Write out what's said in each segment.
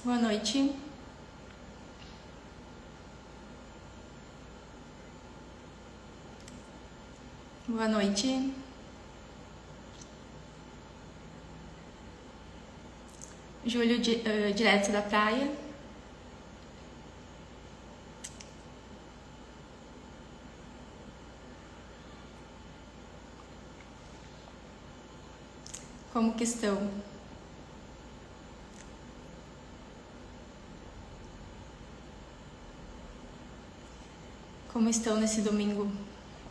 Boa noite. Boa noite. Júlio, direto da praia. Como que estão? Como estão nesse domingo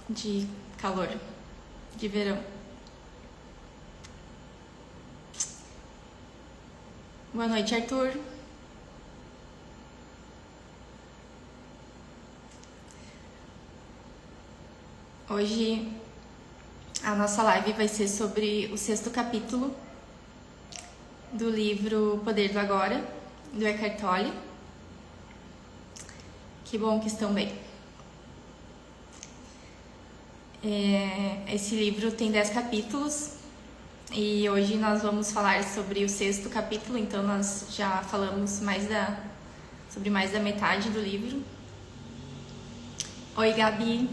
de calor, de verão? Boa noite, Arthur. Hoje a nossa live vai ser sobre o 6º capítulo do livro Poder do Agora, do Eckhart Tolle. Que bom que estão bem. Esse livro tem 10 capítulos e hoje nós vamos falar sobre o 6º capítulo, então nós já falamos sobre mais da metade do livro. Oi, Gabi.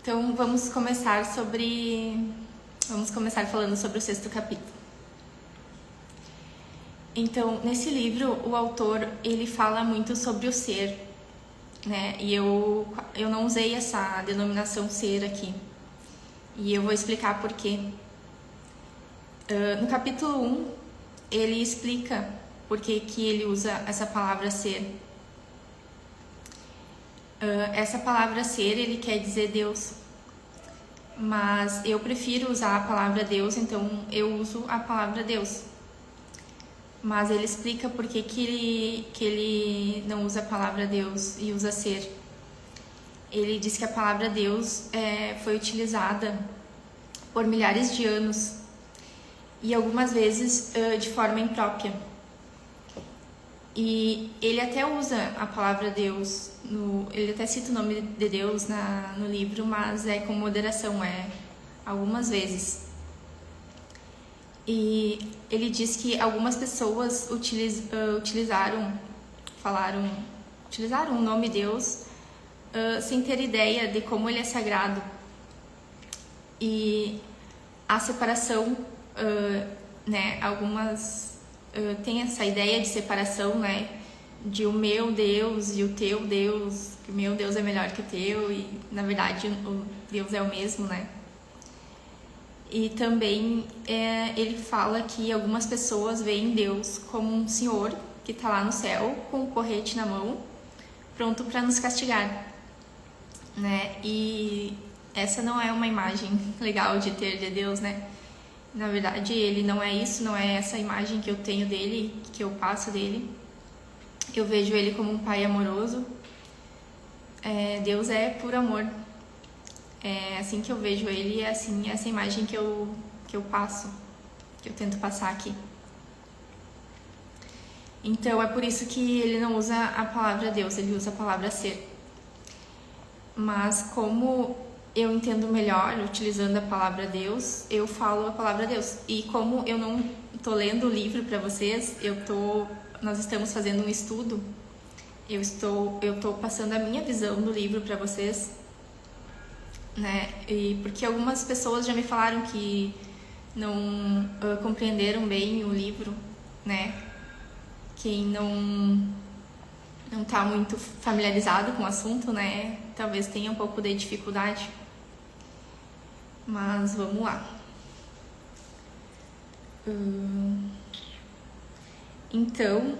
Então vamos começar falando sobre o 6º capítulo. Então, nesse livro, o autor, ele fala muito sobre o ser, né? E eu não usei essa denominação ser aqui. E eu vou explicar por quê. No capítulo 1, ele explica por que ele usa essa palavra ser. Essa palavra ser, ele quer dizer Deus. Mas eu prefiro usar a palavra Deus, então eu uso a palavra Deus. Mas ele explica por que ele não usa a palavra Deus e usa ser. Ele diz que a palavra Deus foi utilizada por milhares de anos e algumas vezes de forma imprópria. E ele até usa a palavra Deus, ele até cita o nome de Deus no livro, mas é com moderação, algumas vezes. E ele diz que algumas pessoas utilizaram o nome Deus sem ter ideia de como ele é sagrado. E a separação, né, algumas têm essa ideia de separação, né, de o meu Deus e o teu Deus, que o meu Deus é melhor que o teu e na verdade o Deus é o mesmo, né. E também ele fala que algumas pessoas veem Deus como um senhor que está lá no céu com um porrete na mão, pronto para nos castigar, né? E essa não é uma imagem legal de ter de Deus, né? Na verdade, ele não é isso, não é essa imagem que eu tenho dele, que eu passo dele. Eu vejo ele como um pai amoroso. Deus é puro amor. É assim que eu vejo ele, é assim essa imagem que eu passo, que eu tento passar aqui. Então é por isso que ele não usa a palavra Deus, ele usa a palavra ser. Mas como eu entendo melhor utilizando a palavra Deus, eu falo a palavra Deus. E como eu não tô lendo o livro para vocês, nós estamos fazendo um estudo. Eu tô passando a minha visão do livro para vocês, né? E porque algumas pessoas já me falaram que não compreenderam bem o livro, né? Quem não tá muito familiarizado com o assunto, né? Talvez tenha um pouco de dificuldade. Mas vamos lá. Então,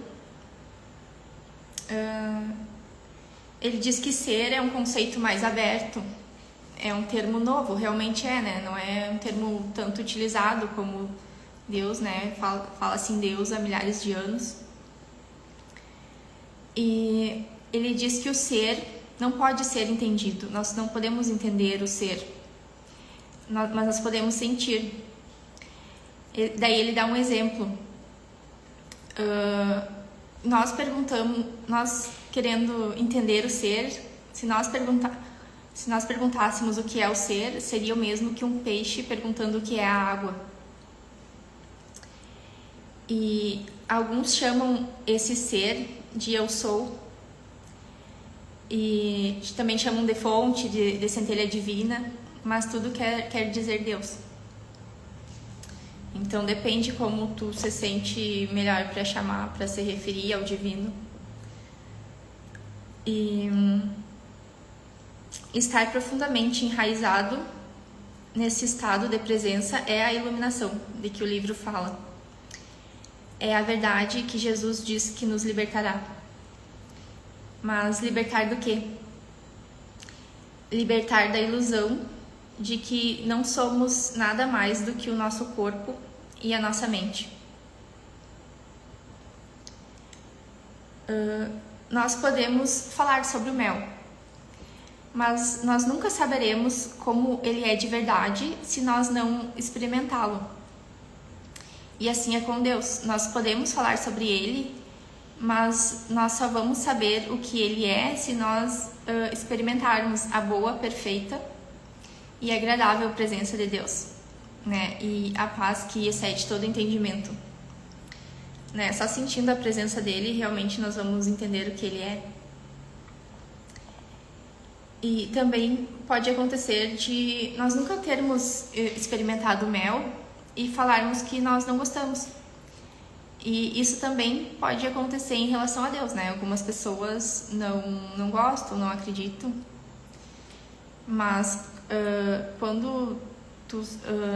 ele diz que ser é um conceito mais aberto. É um termo novo, realmente né? Não é um termo tanto utilizado como Deus, né? Fala assim Deus há milhares de anos. E ele diz que o ser não pode ser entendido. Nós não podemos entender o ser, mas nós podemos sentir. Daí ele dá um exemplo. Nós querendo entender o ser, se nós perguntássemos o que é o ser, seria o mesmo que um peixe perguntando o que é a água. E alguns chamam esse ser de eu sou, e também chamam de fonte, de centelha divina, mas tudo quer dizer Deus. Então depende como tu se sente melhor para chamar, para se referir ao divino. E estar profundamente enraizado nesse estado de presença é a iluminação de que o livro fala. É a verdade que Jesus diz que nos libertará. Mas libertar do quê? Libertar da ilusão de que não somos nada mais do que o nosso corpo e a nossa mente. Nós podemos falar sobre o mel, mas nós nunca saberemos como ele é de verdade se nós não experimentá-lo. E assim é com Deus. Nós podemos falar sobre ele, mas nós só vamos saber o que ele é se nós experimentarmos a boa, perfeita e agradável presença de Deus, né? E a paz que excede todo entendimento, né? Só sentindo a presença dele, realmente nós vamos entender o que ele é. E também pode acontecer de nós nunca termos experimentado mel e falarmos que nós não gostamos. E isso também pode acontecer em relação a Deus, né? Algumas pessoas não gostam, não acreditam. Mas quando tu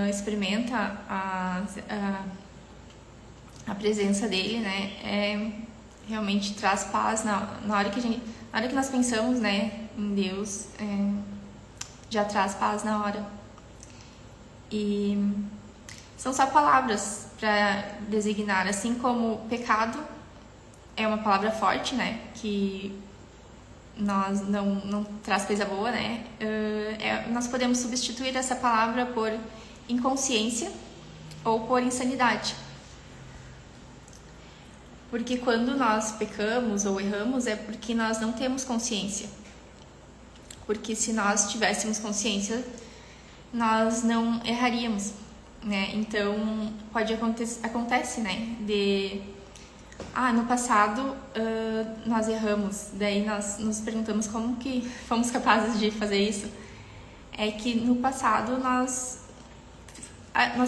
experimenta a presença dele, né? Realmente traz paz. Na hora que nós pensamos, né, em Deus, já traz paz na hora. E são só palavras para designar, assim como pecado é uma palavra forte, né, que nós não traz coisa boa, né, nós podemos substituir essa palavra por inconsciência ou por insanidade. Porque quando nós pecamos ou erramos é porque nós não temos consciência. Porque se nós tivéssemos consciência, nós não erraríamos, né? Então, acontece, né? No passado nós erramos, daí nós nos perguntamos como que fomos capazes de fazer isso. É que no passado nós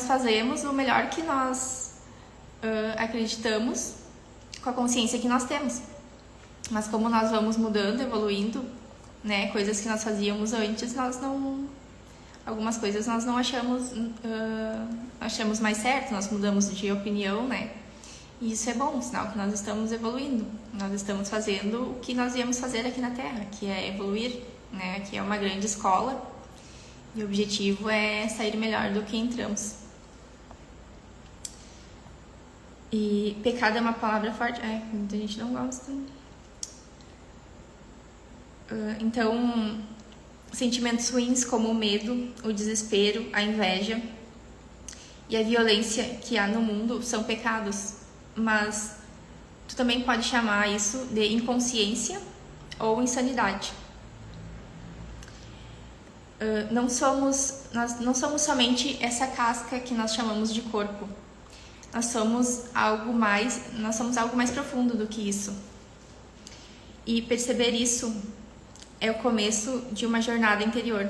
fazemos o melhor que nós acreditamos com a consciência que nós temos. Mas como nós vamos mudando, evoluindo, né, coisas que nós fazíamos antes, algumas coisas nós não achamos mais certo, nós mudamos de opinião, né? E isso é bom, sinal que nós estamos evoluindo. Nós estamos fazendo o que nós íamos fazer aqui na Terra, que é evoluir, né? Que é uma grande escola. E o objetivo é sair melhor do que entramos. E pecado é uma palavra forte, muita gente não gosta. Então, sentimentos ruins como o medo, o desespero, a inveja e a violência que há no mundo são pecados, mas tu também pode chamar isso de inconsciência ou insanidade. Nós não somos somente essa casca que nós chamamos de corpo. Nós somos algo mais profundo do que isso. E perceber isso é o começo de uma jornada interior.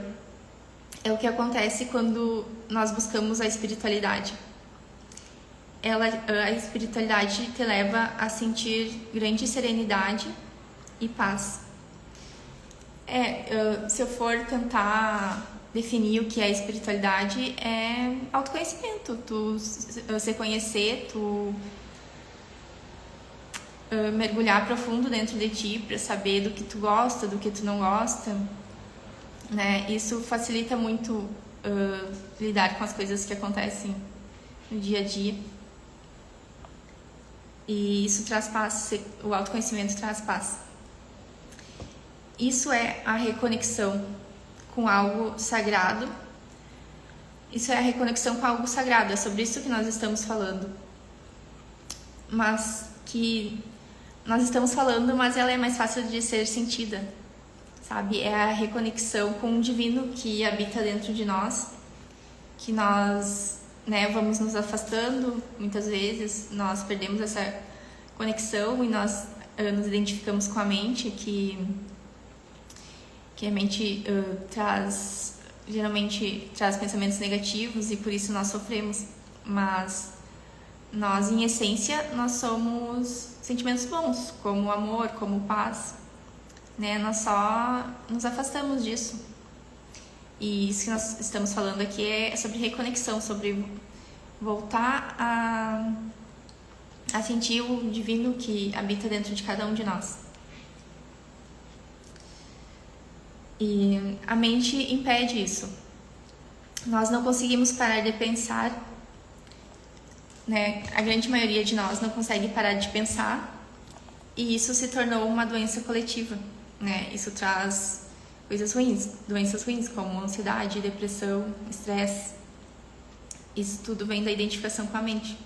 É o que acontece quando nós buscamos a espiritualidade. A espiritualidade te leva a sentir grande serenidade e paz. Se eu for tentar definir o que é espiritualidade, é autoconhecimento. Tu se conhecer, tu mergulhar profundo dentro de ti para saber do que tu gosta, do que tu não gosta, né? Isso facilita muito lidar com as coisas que acontecem no dia a dia. E isso traz paz, o autoconhecimento traz paz. Isso é a reconexão com algo sagrado. Isso é a reconexão com algo sagrado, é sobre isso que nós estamos falando. Mas que nós estamos falando, mas ela é mais fácil de ser sentida, sabe? É a reconexão com o divino que habita dentro de nós, que nós, né, vamos nos afastando muitas vezes, nós perdemos essa conexão e nós nos identificamos com a mente, que a mente geralmente traz pensamentos negativos e por isso nós sofremos, mas nós, em essência, nós somos sentimentos bons, como amor, como paz, né? Nós só nos afastamos disso. E isso que nós estamos falando aqui é sobre reconexão, sobre voltar a sentir o divino que habita dentro de cada um de nós. E a mente impede isso. Nós não conseguimos parar de pensar, né? A grande maioria de nós não consegue parar de pensar e isso se tornou uma doença coletiva, né? Isso traz coisas ruins, doenças ruins como ansiedade, depressão, estresse. Isso tudo vem da identificação com a mente.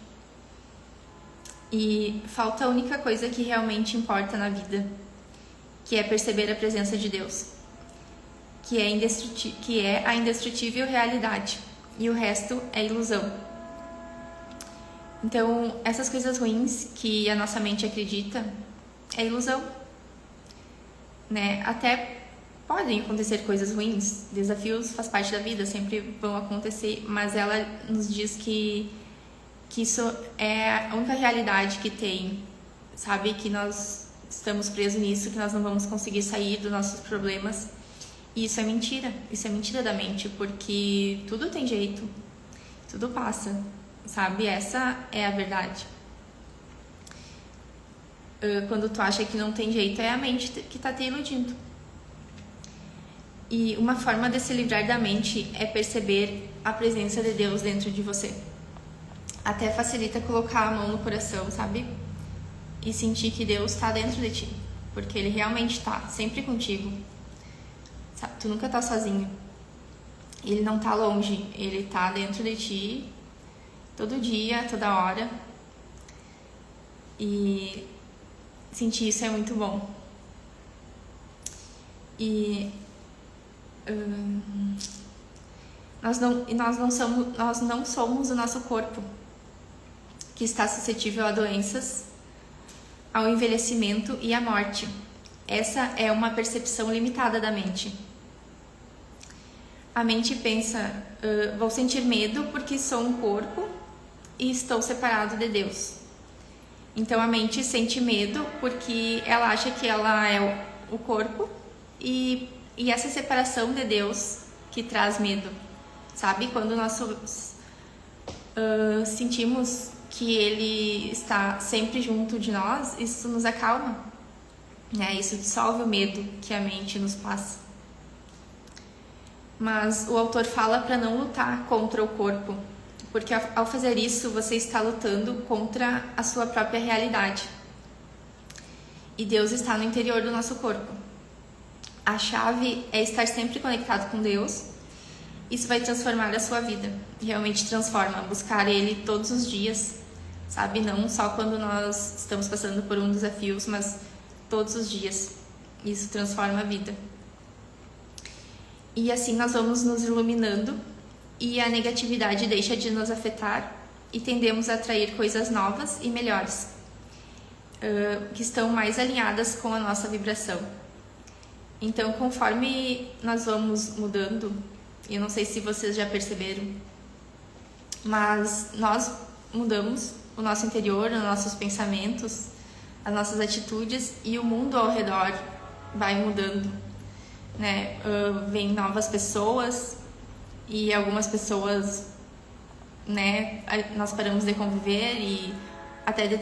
E falta a única coisa que realmente importa na vida, que é perceber a presença de Deus, que é a indestrutível realidade, e o resto é ilusão. Então, essas coisas ruins que a nossa mente acredita é ilusão, né? Até podem acontecer coisas ruins, desafios faz parte da vida, sempre vão acontecer, mas ela nos diz que isso é a única realidade que tem, sabe? Que nós estamos presos nisso, que nós não vamos conseguir sair dos nossos problemas. E isso é mentira da mente, porque tudo tem jeito, tudo passa, sabe? Essa é a verdade. Quando tu acha que não tem jeito, é a mente que tá te iludindo. E uma forma de se livrar da mente é perceber a presença de Deus dentro de você. Até facilita colocar a mão no coração, sabe? E sentir que Deus tá dentro de ti, porque Ele realmente tá, sempre contigo. Sabe? Tu nunca tá sozinho. Ele não tá longe, Ele tá dentro de ti, todo dia, toda hora. E sentir isso é muito bom. E nós não somos o nosso corpo, que está suscetível a doenças, ao envelhecimento e à morte. Essa é uma percepção limitada da mente. A mente pensa, vou sentir medo porque sou um corpo e estou separado de Deus. Então a mente sente medo porque ela acha que ela é o corpo e essa separação de Deus que traz medo, sabe? Quando nós sentimos que Ele está sempre junto de nós, isso nos acalma, né? Isso dissolve o medo que a mente nos passa. Mas o autor fala para não lutar contra o corpo, porque ao fazer isso você está lutando contra a sua própria realidade. E Deus está no interior do nosso corpo. A chave é estar sempre conectado com Deus. Isso vai transformar a sua vida. Realmente transforma. Buscar Ele todos os dias, sabe? Não só quando nós estamos passando por um desafio, mas todos os dias. Isso transforma a vida. E assim nós vamos nos iluminando e a negatividade deixa de nos afetar e tendemos a atrair coisas novas e melhores, que estão mais alinhadas com a nossa vibração. Então, conforme nós vamos mudando, eu não sei se vocês já perceberam, mas nós mudamos o nosso interior, os nossos pensamentos, as nossas atitudes e o mundo ao redor vai mudando, né? Vem novas pessoas e algumas pessoas, né, nós paramos de conviver e até de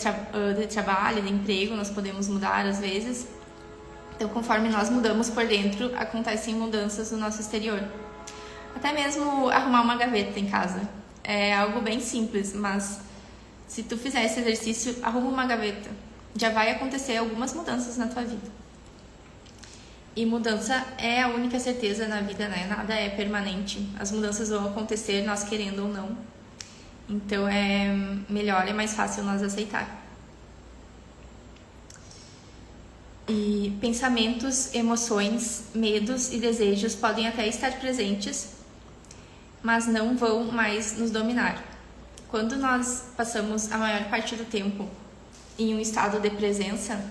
trabalho, de emprego, nós podemos mudar às vezes. Então, conforme nós mudamos por dentro, acontecem mudanças no nosso exterior. Até mesmo arrumar uma gaveta em casa. É algo bem simples, mas se tu fizer esse exercício, arruma uma gaveta. Já vai acontecer algumas mudanças na tua vida. E mudança é a única certeza na vida, né? Nada é permanente. As mudanças vão acontecer, nós querendo ou não. Então, é melhor, é mais fácil nós aceitar. E pensamentos, emoções, medos e desejos podem até estar presentes, mas não vão mais nos dominar. Quando nós passamos a maior parte do tempo em um estado de presença,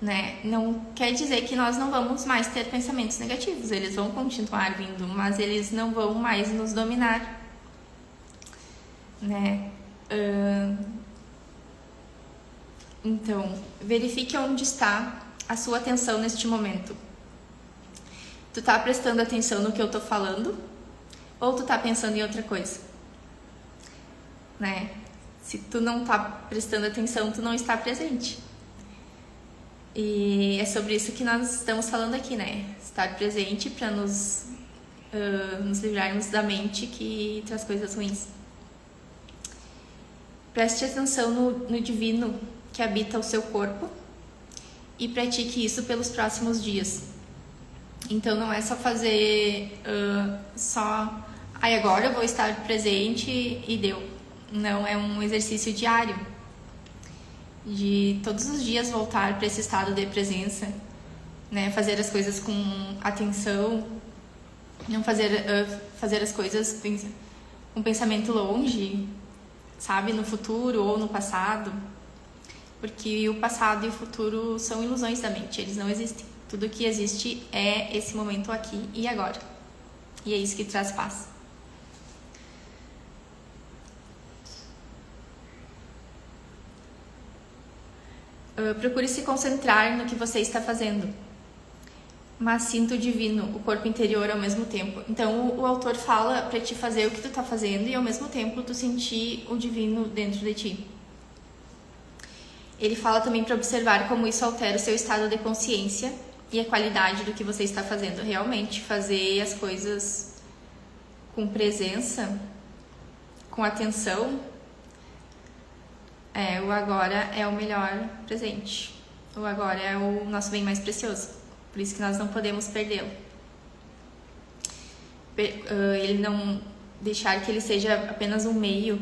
né, não quer dizer que nós não vamos mais ter pensamentos negativos, eles vão continuar vindo, mas eles não vão mais nos dominar, né? Então, verifique onde está a sua atenção neste momento. Tu tá prestando atenção no que eu tô falando? Ou tu tá pensando em outra coisa? Né? Se tu não tá prestando atenção, tu não está presente. E é sobre isso que nós estamos falando aqui, né? Estar presente para nos livrarmos da mente que traz coisas ruins. Preste atenção no divino que habita o seu corpo e pratique isso pelos próximos dias. Então não é só fazer agora eu vou estar presente e deu. Não, é um exercício diário de todos os dias voltar para esse estado de presença, né? Fazer as coisas com atenção, não fazer as coisas com pensamento longe, sabe, no futuro ou no passado. Porque o passado e o futuro são ilusões da mente, eles não existem. Tudo que existe é esse momento aqui e agora. E é isso que traz paz. Procure se concentrar no que você está fazendo, mas sinta o divino, o corpo interior ao mesmo tempo. Então o autor fala para te fazer o que tu tá fazendo e ao mesmo tempo tu sentir o divino dentro de ti. Ele fala também para observar como isso altera o seu estado de consciência e a qualidade do que você está fazendo. Realmente, fazer as coisas com presença, com atenção, o agora é o melhor presente. O agora é o nosso bem mais precioso. Por isso que nós não podemos perdê-lo. Ele não deixar que ele seja apenas um meio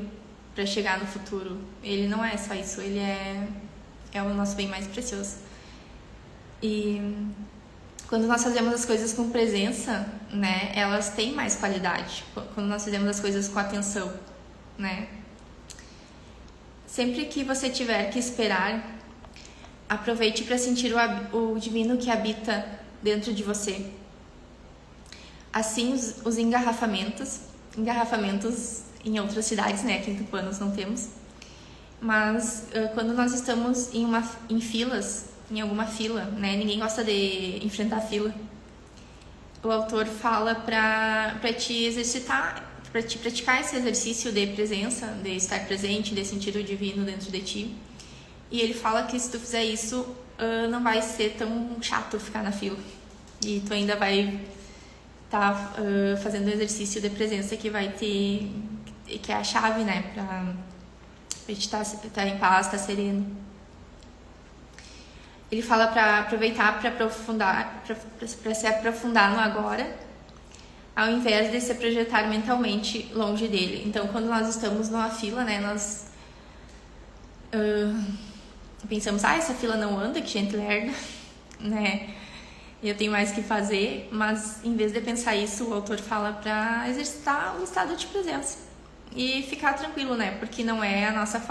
para chegar no futuro. Ele não é só isso, ele é o nosso bem mais precioso. E quando nós fazemos as coisas com presença, né, elas têm mais qualidade. Quando nós fazemos as coisas com atenção, né? Sempre que você tiver que esperar, aproveite para sentir o divino que habita dentro de você. Assim, os engarrafamentos em outras cidades, né, aqui em Tupanos não temos, mas quando nós estamos em filas, em alguma fila, né, ninguém gosta de enfrentar fila, o autor fala para te exercitar, para te praticar esse exercício de presença, de estar presente, de sentir o divino dentro de ti. E ele fala que se tu fizer isso, não vai ser tão chato ficar na fila. E tu ainda vai estar fazendo o exercício de presença que vai ter, que é a chave, né, pra gente estar em paz, estar sereno. Ele fala para aproveitar, para se aprofundar no agora, ao invés de se projetar mentalmente longe dele. Então, quando nós estamos numa fila, né, nós pensamos, essa fila não anda, que gente lerda, né, eu tenho mais que fazer, mas em vez de pensar isso, o autor fala para exercitar o estado de presença e ficar tranquilo, né, porque não é a nossa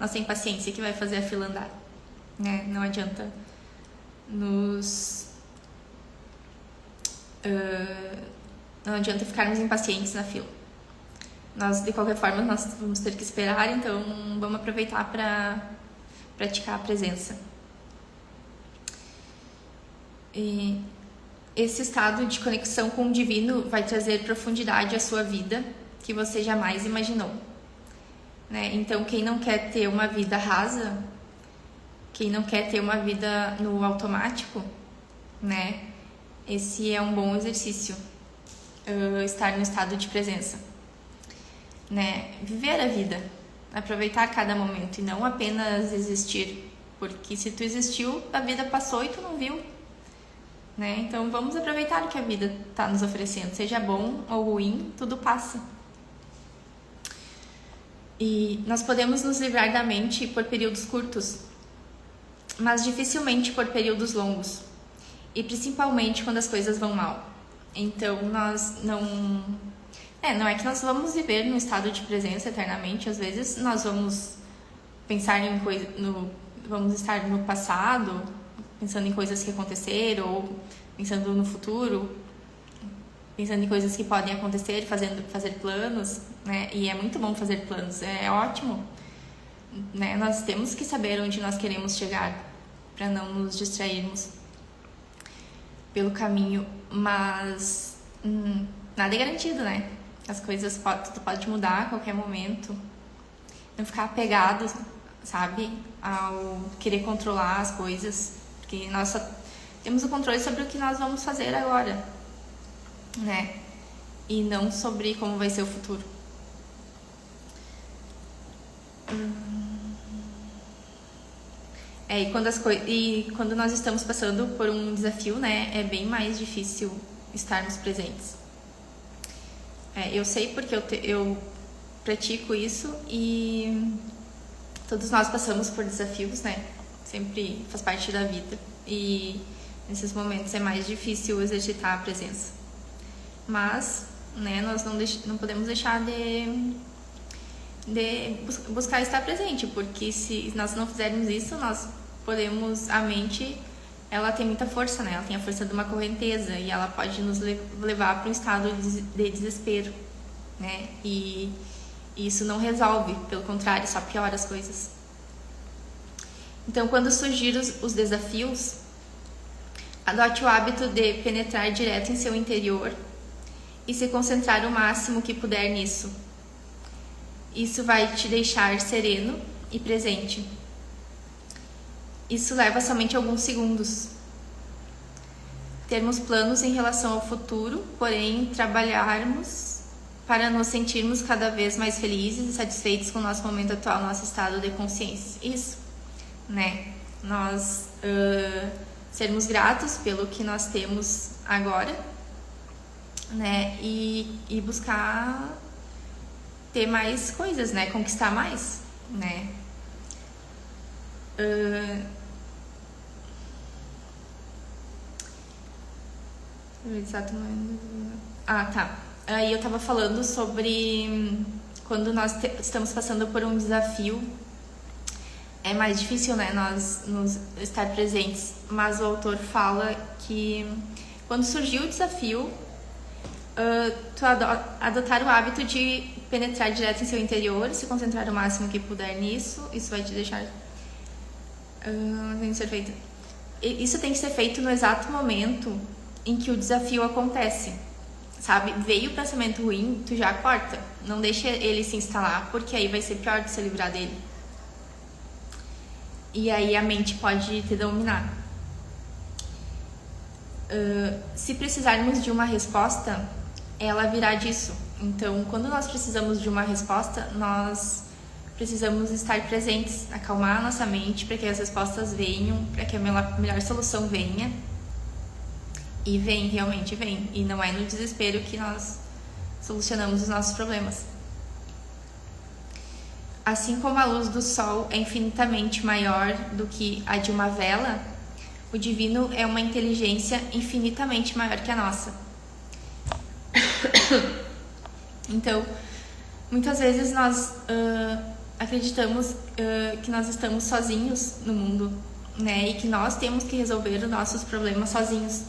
nossa impaciência que vai fazer a fila andar, né, não adianta não adianta ficarmos impacientes na fila. Nós, de qualquer forma, nós vamos ter que esperar, então vamos aproveitar para praticar a presença. E esse estado de conexão com o divino vai trazer profundidade à sua vida que você jamais imaginou, né? Então, quem não quer ter uma vida rasa, quem não quer ter uma vida no automático, né? Esse é um bom exercício, estar no estado de presença, né? Viver a vida, aproveitar cada momento e não apenas existir, porque se tu existiu, a vida passou e tu não viu, né? Então vamos aproveitar o que a vida está nos oferecendo, seja bom ou ruim, tudo passa. E nós podemos nos livrar da mente por períodos curtos, mas dificilmente por períodos longos, e principalmente quando as coisas vão mal. Então, nós não é que nós vamos viver num estado de presença eternamente. Às vezes, nós vamos pensar vamos estar no passado, pensando em coisas que aconteceram, ou pensando no futuro, pensando em coisas que podem acontecer, fazer planos, né? E é muito bom fazer planos, é ótimo, né? Nós temos que saber onde nós queremos chegar para não nos distrairmos pelo caminho, mas nada é garantido, né? As coisas tudo pode mudar a qualquer momento. Não ficar apegado, sabe, ao querer controlar as coisas, porque nós só temos o controle sobre o que nós vamos fazer agora, né? E não sobre como vai ser o futuro. E quando nós estamos passando por um desafio, né, é bem mais difícil estarmos presentes. Eu sei porque eu pratico isso e todos nós passamos por desafios, né? Sempre faz parte da vida e nesses momentos é mais difícil exercitar a presença. Mas, né, nós não podemos deixar de buscar estar presente, porque se nós não fizermos isso, a mente, ela tem muita força, né? Ela tem a força de uma correnteza e ela pode nos levar para um estado de desespero, né? E isso não resolve, pelo contrário, só piora as coisas. Então, quando surgir os desafios, adote o hábito de penetrar direto em seu interior e se concentrar o máximo que puder nisso. Isso vai te deixar sereno e presente. Isso leva somente alguns segundos. Termos planos em relação ao futuro, porém trabalharmos para nos sentirmos cada vez mais felizes e satisfeitos com o nosso momento atual, nosso estado de consciência. Isso, né? Nós sermos gratos pelo que nós temos agora, né? E buscar ter mais coisas, né? Conquistar mais, né? Tá. Aí eu tava falando sobre quando nós estamos passando por um desafio, é mais difícil, né, nós estar presentes, mas o autor fala que quando surgiu o desafio, tu adotar o hábito de penetrar direto em seu interior, se concentrar o máximo que puder nisso, isso vai te deixar isso tem que ser feito no exato momento em que o desafio acontece, sabe? Veio o pensamento ruim, tu já corta, não deixa ele se instalar, porque aí vai ser pior de se livrar dele. E aí a mente pode te dominar. Se precisarmos de uma resposta, ela virá disso. Então, quando nós precisamos de uma resposta, nós precisamos estar presentes, acalmar a nossa mente para que as respostas venham, para que a melhor solução venha. E realmente vem. E não é no desespero que nós solucionamos os nossos problemas. Assim como a luz do sol é infinitamente maior do que a de uma vela, o divino é uma inteligência infinitamente maior que a nossa. Então, muitas vezes nós acreditamos que nós estamos sozinhos no mundo, né? E que nós temos que resolver os nossos problemas sozinhos.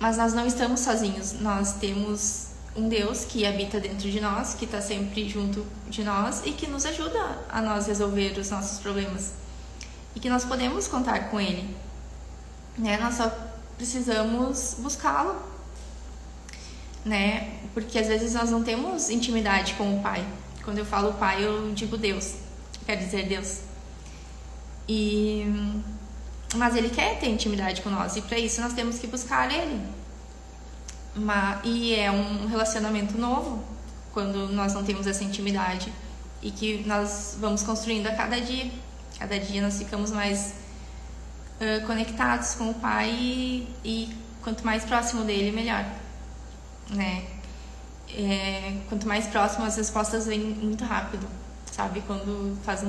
Mas nós não estamos sozinhos, nós temos um Deus que habita dentro de nós, que está sempre junto de nós e que nos ajuda a nós resolver os nossos problemas. E que nós podemos contar com Ele, né? Nós só precisamos buscá-lo, né? Porque às vezes nós não temos intimidade com o Pai. Quando eu falo Pai, eu digo Deus, quer dizer Deus. Mas Ele quer ter intimidade com nós e para isso nós temos que buscar Ele. E é um relacionamento novo quando nós não temos essa intimidade e que nós vamos construindo a cada dia. Cada dia nós ficamos mais conectados com o Pai e quanto mais próximo dele, melhor, né? Quanto mais próximo, as respostas vêm muito rápido, sabe? Quando faz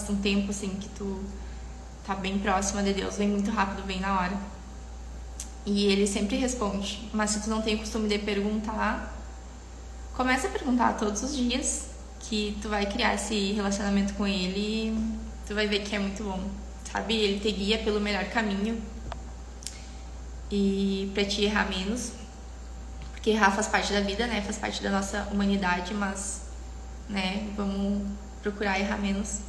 um tempo assim que tu tá bem próxima de Deus, vem muito rápido, vem na hora. E ele sempre responde. Mas se tu não tem o costume de perguntar, começa a perguntar todos os dias, que tu vai criar esse relacionamento com ele e tu vai ver que é muito bom, sabe? Ele te guia pelo melhor caminho e pra te errar menos, porque errar faz parte da vida, né? Faz parte da nossa humanidade, mas, né, vamos procurar errar menos.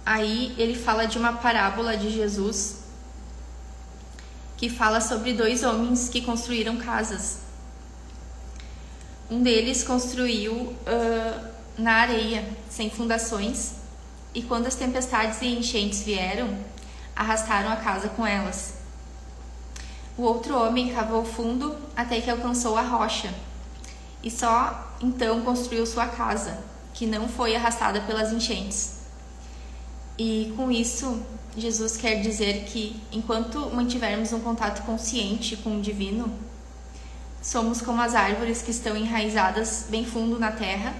Aí ele fala de uma parábola de Jesus que fala sobre 2 homens que construíram casas. Um deles construiu na areia, sem fundações, e quando as tempestades e enchentes vieram, arrastaram a casa com elas. O outro homem cavou fundo até que alcançou a rocha, e só então construiu sua casa, que não foi arrastada pelas enchentes. E com isso, Jesus quer dizer que, enquanto mantivermos um contato consciente com o divino, somos como as árvores que estão enraizadas bem fundo na terra,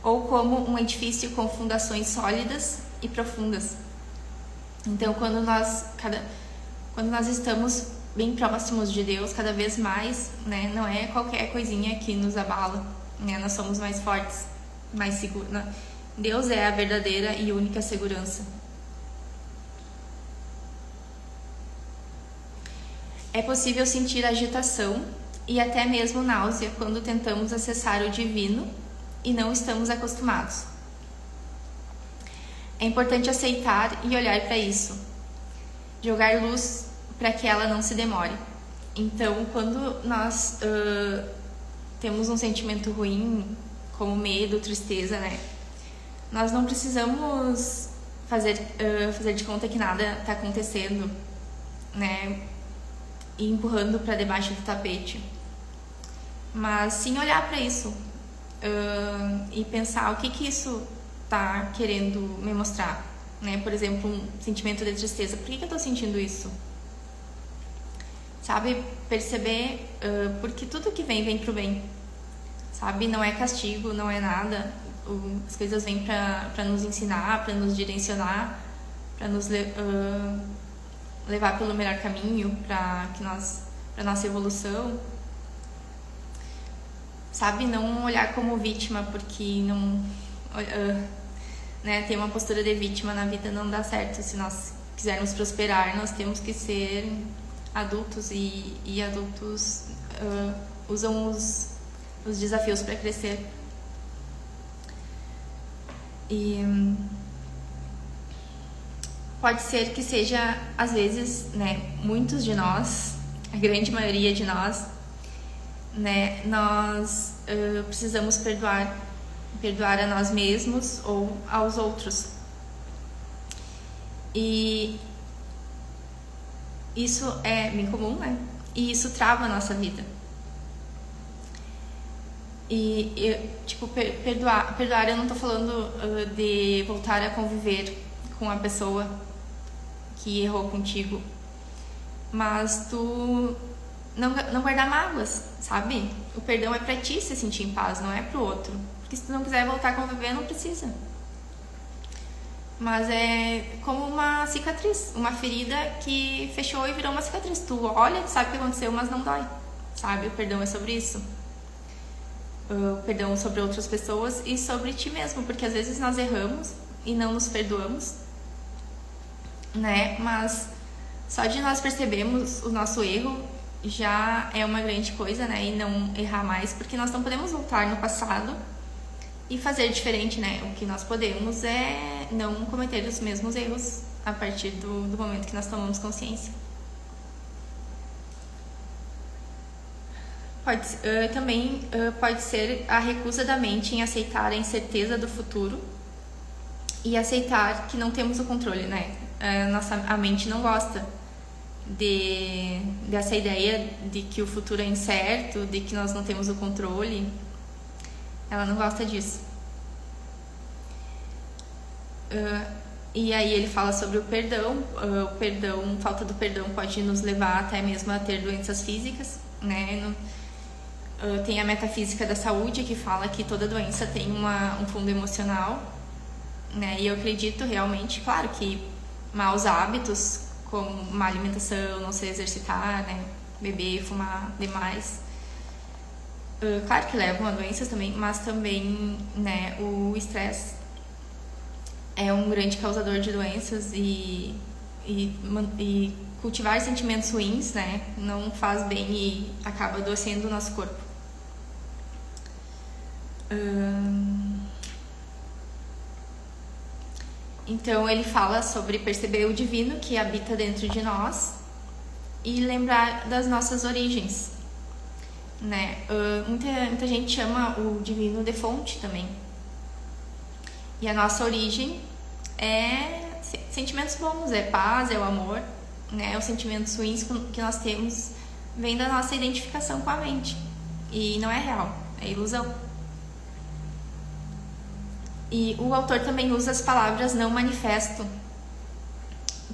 ou como um edifício com fundações sólidas e profundas. Então, quando nós estamos bem próximos de Deus, cada vez mais, né, não é qualquer coisinha que nos abala, né, nós somos mais fortes, mais seguros. Deus é a verdadeira e única segurança. É possível sentir agitação e até mesmo náusea quando tentamos acessar o divino e não estamos acostumados. É importante aceitar e olhar para isso, jogar luz para que ela não se demore. Então, quando nós temos um sentimento ruim, como medo, tristeza, né? Nós não precisamos fazer de conta que nada está acontecendo, né? E empurrando para debaixo do tapete. Mas sim olhar para isso e pensar o que isso está querendo me mostrar, né? Por exemplo, um sentimento de tristeza. Por que eu estou sentindo isso? Sabe? Perceber porque tudo que vem pro bem. Sabe? Não é castigo, não é nada. As coisas vêm para nos ensinar, para nos direcionar, para nos levar pelo melhor caminho, para nossa evolução. Sabe? Não olhar como vítima, porque não, né, ter uma postura de vítima na vida não dá certo. Se nós quisermos prosperar, nós temos que ser adultos e adultos usam os desafios para crescer. E pode ser que seja, às vezes, né, muitos de nós, a grande maioria de nós, né, nós precisamos perdoar a nós mesmos ou aos outros. E isso é bem comum, né? E isso trava a nossa vida. E tipo, perdoar, eu não tô falando de voltar a conviver com a pessoa que errou contigo, mas tu não guardar mágoas, sabe? O perdão é pra ti se sentir em paz, não é pro outro. Porque se tu não quiser voltar a conviver, não precisa. Mas é como uma cicatriz, uma ferida que fechou e virou uma cicatriz. Tu olha, tu sabe o que aconteceu, mas não dói, sabe? O perdão é sobre isso. O perdão sobre outras pessoas e sobre ti mesmo, porque às vezes nós erramos e não nos perdoamos, né? Mas só de nós percebermos o nosso erro já é uma grande coisa, né? E não errar mais, porque nós não podemos voltar no passado e fazer diferente, né? O que nós podemos é não cometer os mesmos erros a partir do momento que nós tomamos consciência. Também pode ser a recusa da mente em aceitar a incerteza do futuro e aceitar que não temos o controle, né? A mente não gosta dessa ideia de que o futuro é incerto, de que nós não temos o controle. Ela não gosta disso. E aí ele fala sobre o perdão. Falta do perdão pode nos levar até mesmo a ter doenças físicas, né? Tem a metafísica da saúde, que fala que toda doença tem um fundo emocional, né? E eu acredito realmente, claro, que maus hábitos, como má alimentação, não se exercitar, né? Beber, fumar demais, claro que levam a doenças também, mas também, né, o estresse é um grande causador de doenças e cultivar sentimentos ruins, né, não faz bem e acaba adoecendo o nosso corpo. Então ele fala sobre perceber o divino que habita dentro de nós e lembrar das nossas origens, né? Muita gente chama o divino de fonte também. E a nossa origem é sentimentos bons, é paz, é o amor, né? Os sentimentos ruins que nós temos vêm da nossa identificação com a mente. E não é real, é ilusão. E o autor também usa as palavras não manifesto,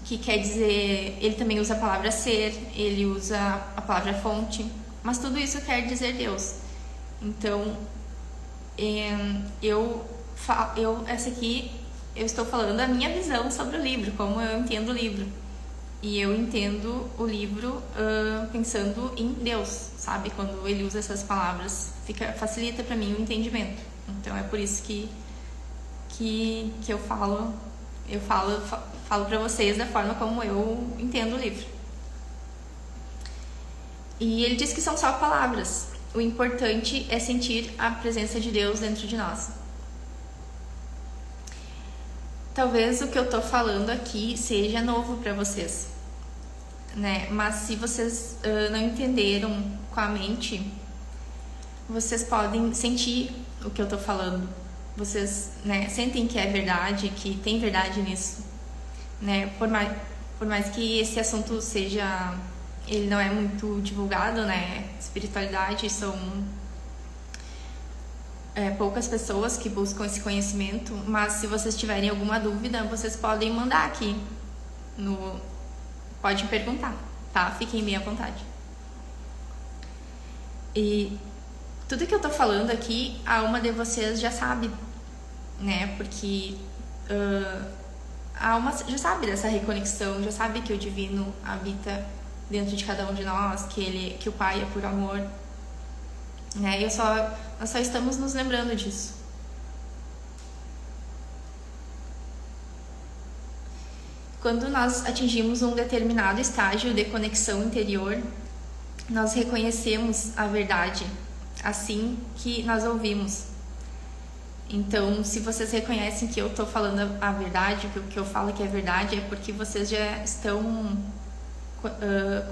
que quer dizer, ele também usa a palavra ser, ele usa a palavra fonte, mas tudo isso quer dizer Deus. Então, essa aqui, eu estou falando a minha visão sobre o livro, como eu entendo o livro. E eu entendo o livro pensando em Deus, sabe? Quando ele usa essas palavras, facilita para mim o entendimento. Então, é por isso que eu falo para vocês da forma como eu entendo o livro. E ele diz que são só palavras. O importante é sentir a presença de Deus dentro de nós. Talvez o que eu tô falando aqui seja novo para vocês, né? Mas se vocês não entenderam com a mente, vocês podem sentir o que eu tô falando. Vocês, né, sentem que é verdade, que tem verdade nisso, né? Por mais que esse assunto ele não é muito divulgado, né? Espiritualidade são poucas pessoas que buscam esse conhecimento, mas se vocês tiverem alguma dúvida, vocês podem mandar aqui pode perguntar, tá? Fiquem bem à vontade. E tudo que eu tô falando aqui, a alma de vocês já sabe, né? Porque a alma já sabe dessa reconexão, já sabe que o divino habita dentro de cada um de nós, que o Pai é por amor, né? Nós só estamos nos lembrando disso. Quando nós atingimos um determinado estágio de conexão interior, nós reconhecemos a verdade assim que nós ouvimos. Então, se vocês reconhecem que eu estou falando a verdade, que o que eu falo que é verdade, é porque vocês já estão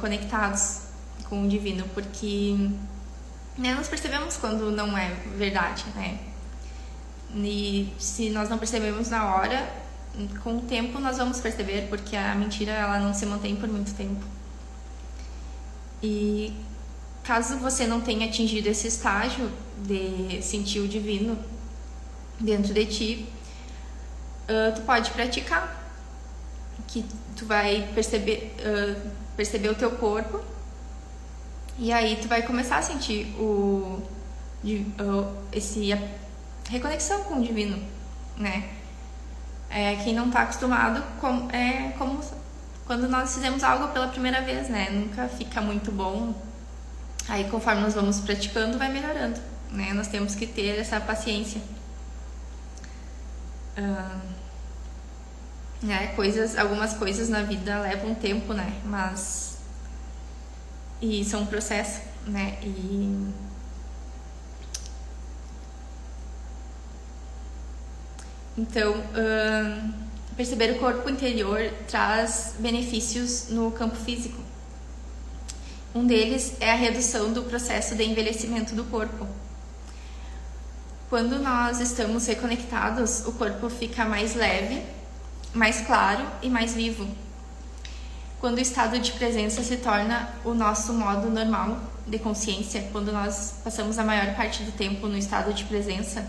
conectados com o divino, porque, né, nós percebemos quando não é verdade, né? E se nós não percebemos na hora, com o tempo nós vamos perceber, porque a mentira ela não se mantém por muito tempo. E caso você não tenha atingido esse estágio de sentir o divino dentro de ti, tu pode praticar, que tu vai perceber o teu corpo, e aí tu vai começar a sentir a reconexão com o divino, né? Quem não está acostumado, é como quando nós fizemos algo pela primeira vez, né? Nunca fica muito bom. Aí, conforme nós vamos praticando, vai melhorando, né? Nós temos que ter essa paciência. Algumas coisas na vida levam tempo, né? E são um processo, né? Então, perceber o corpo interior traz benefícios no campo físico. Um deles é a redução do processo de envelhecimento do corpo. Quando nós estamos reconectados, o corpo fica mais leve, mais claro e mais vivo. Quando o estado de presença se torna o nosso modo normal de consciência, quando nós passamos a maior parte do tempo no estado de presença,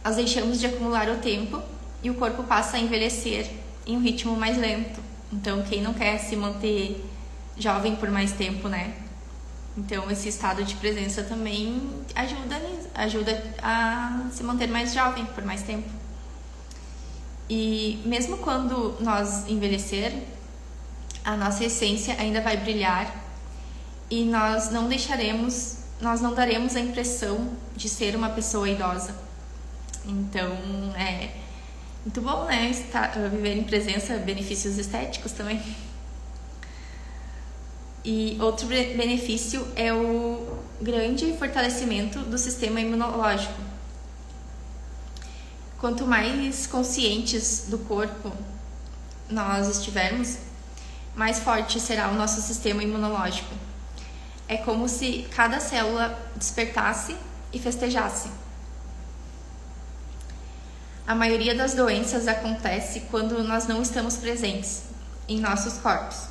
nós deixamos de acumular o tempo e o corpo passa a envelhecer em um ritmo mais lento. Então, quem não quer se manter jovem por mais tempo, né? Então, esse estado de presença também ajuda a se manter mais jovem por mais tempo. E mesmo quando nós envelhecer, a nossa essência ainda vai brilhar e nós não daremos a impressão de ser uma pessoa idosa. Então, é muito bom, né? Viver em presença, benefícios estéticos também. E outro benefício é o grande fortalecimento do sistema imunológico. Quanto mais conscientes do corpo nós estivermos, mais forte será o nosso sistema imunológico. É como se cada célula despertasse e festejasse. A maioria das doenças acontece quando nós não estamos presentes em nossos corpos.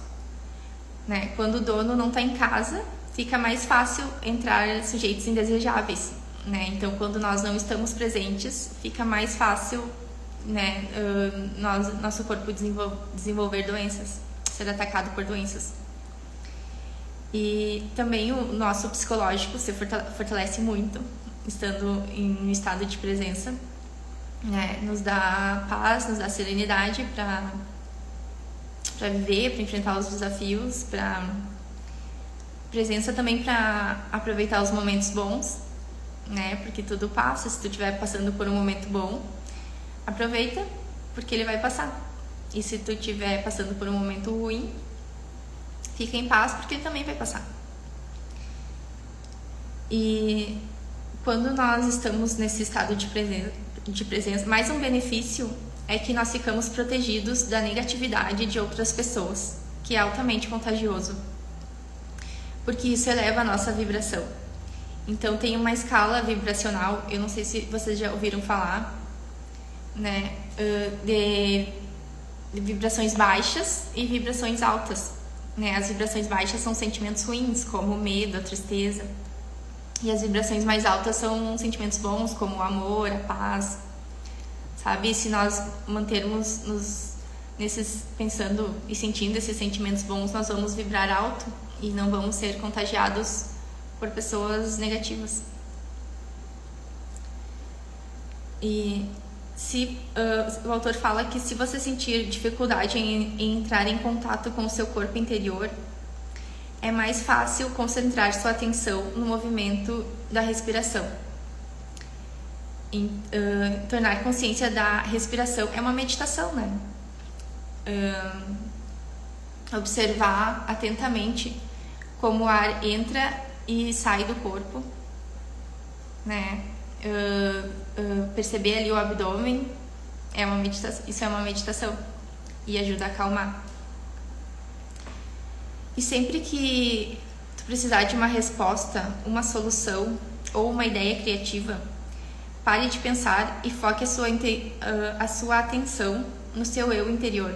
Né? Quando o dono não está em casa, fica mais fácil entrar sujeitos indesejáveis. Né? Então, quando nós não estamos presentes, fica mais fácil, né, nosso corpo desenvolver doenças, ser atacado por doenças. E também o nosso psicológico se fortalece muito, estando em estado de presença. Né? Nos dá paz, nos dá serenidade para viver, para enfrentar os desafios, presença também para aproveitar os momentos bons, né? Porque tudo passa. Se tu estiver passando por um momento bom, aproveita, porque ele vai passar. E se tu estiver passando por um momento ruim, fica em paz, porque ele também vai passar. E quando nós estamos nesse estado de presença, mais um benefício é que nós ficamos protegidos da negatividade de outras pessoas, que é altamente contagioso, porque isso eleva a nossa vibração. Então, tem uma escala vibracional, eu não sei se vocês já ouviram falar, né, de vibrações baixas e vibrações altas. Né? As vibrações baixas são sentimentos ruins, como o medo, a tristeza, e as vibrações mais altas são sentimentos bons, como o amor, a paz. Sabe, se nós mantermos pensando e sentindo esses sentimentos bons, nós vamos vibrar alto e não vamos ser contagiados por pessoas negativas. E o autor fala que se você sentir dificuldade em entrar em contato com o seu corpo interior, é mais fácil concentrar sua atenção no movimento da respiração. Tornar consciência da respiração é uma meditação, né? Observar atentamente como o ar entra e sai do corpo, né? Perceber ali o abdômen é uma meditação. Isso é uma meditação e ajuda a acalmar. E sempre que tu precisar de uma resposta, uma solução ou uma ideia criativa, pare de pensar e foque a sua atenção no seu eu interior.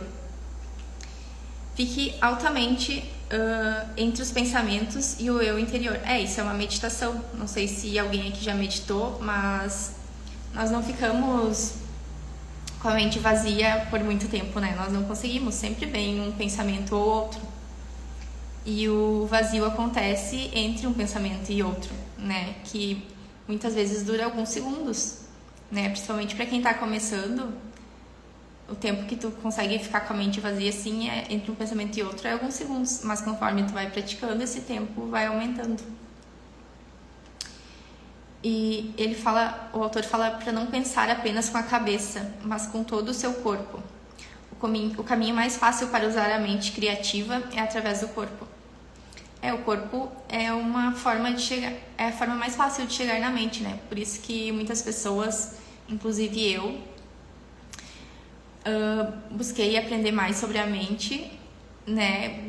Fique altamente entre os pensamentos e o eu interior. Isso é uma meditação. Não sei se alguém aqui já meditou, mas nós não ficamos com a mente vazia por muito tempo, né? Nós não conseguimos. Sempre vem um pensamento ou outro. E o vazio acontece entre um pensamento e outro, né? Que muitas vezes dura alguns segundos, né? Principalmente para quem está começando, o tempo que tu consegue ficar com a mente vazia assim entre um pensamento e outro é alguns segundos, mas conforme tu vai praticando, esse tempo vai aumentando. E o autor fala para não pensar apenas com a cabeça, mas com todo o seu corpo. O caminho mais fácil para usar a mente criativa é através do corpo. O corpo é uma forma de chegar, é a forma mais fácil de chegar na mente, né? Por isso que muitas pessoas, inclusive eu, busquei aprender mais sobre a mente, né?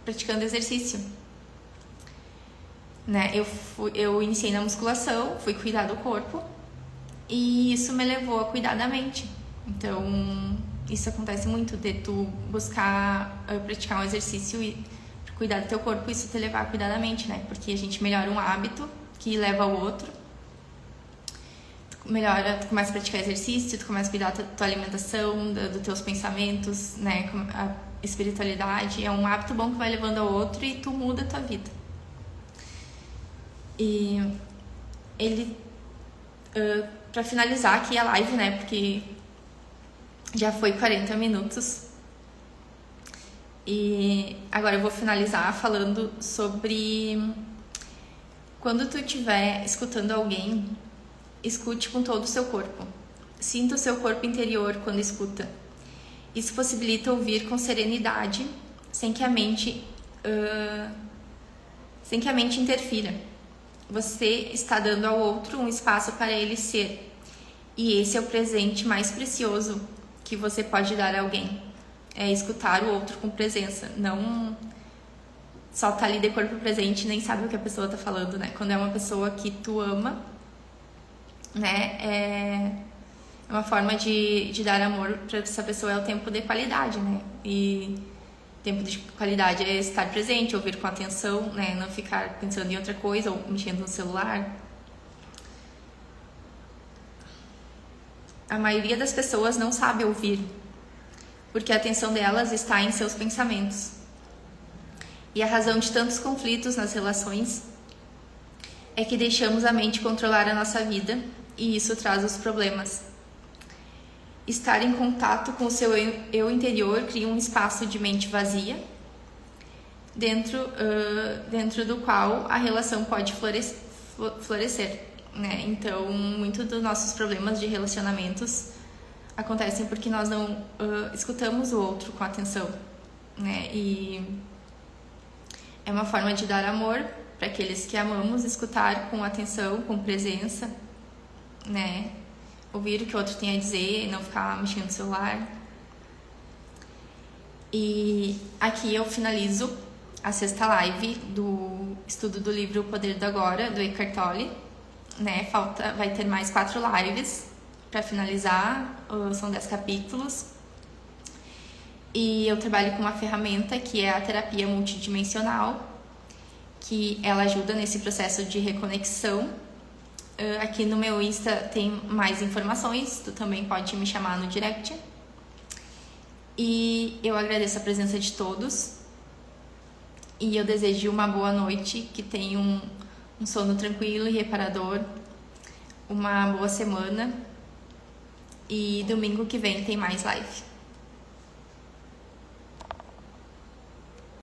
Praticando exercício. Né? Eu iniciei na musculação, fui cuidar do corpo e isso me levou a cuidar da mente. Então, isso acontece muito, de tu buscar praticar um exercício e cuidar do teu corpo, isso te levar a cuidar da mente, né? Porque a gente melhora um hábito que leva ao outro. Tu começa a praticar exercício, tu começa a cuidar da tua alimentação, dos teus pensamentos, né? espiritualidade, é um hábito bom que vai levando ao outro e tu muda a tua vida. E ele, pra finalizar aqui a live, né, porque já foi 40 minutos, e agora eu vou finalizar falando sobre quando tu estiver escutando alguém, escute com todo o seu corpo. Sinta o seu corpo interior quando escuta. Isso possibilita ouvir com serenidade, sem que a mente interfira. Você está dando ao outro um espaço para ele ser. E esse é o presente mais precioso que você pode dar a alguém. É escutar o outro com presença. Não só tá ali de corpo presente e nem sabe o que a pessoa tá falando, né? Quando é uma pessoa que tu ama, né? É uma forma de dar amor para essa pessoa, é o tempo de qualidade, né? E tempo de qualidade é estar presente, ouvir com atenção, né? Não ficar pensando em outra coisa ou mexendo no celular. A maioria das pessoas não sabe ouvir, porque a atenção delas está em seus pensamentos. E a razão de tantos conflitos nas relações é que deixamos a mente controlar a nossa vida, e isso traz os problemas. Estar em contato com o seu eu interior cria um espaço de mente vazia, dentro do qual a relação pode florescer, né? Então, muitos dos nossos problemas de relacionamentos acontecem porque nós não escutamos o outro com atenção, né? E é uma forma de dar amor para aqueles que amamos, escutar com atenção, com presença, né? Ouvir o que o outro tem a dizer, não ficar mexendo no celular. E aqui eu finalizo a 6ª live do estudo do livro O Poder do Agora, do Eckhart Tolle, né? Vai ter mais 4 lives para finalizar, são 10 capítulos. E eu trabalho com uma ferramenta que é a terapia multidimensional, que ela ajuda nesse processo de reconexão. Aqui no meu Insta tem mais informações, tu também pode me chamar no direct. E eu agradeço a presença de todos. E eu desejo uma boa noite, que tenham um sono tranquilo e reparador, uma boa semana. E domingo que vem tem mais live.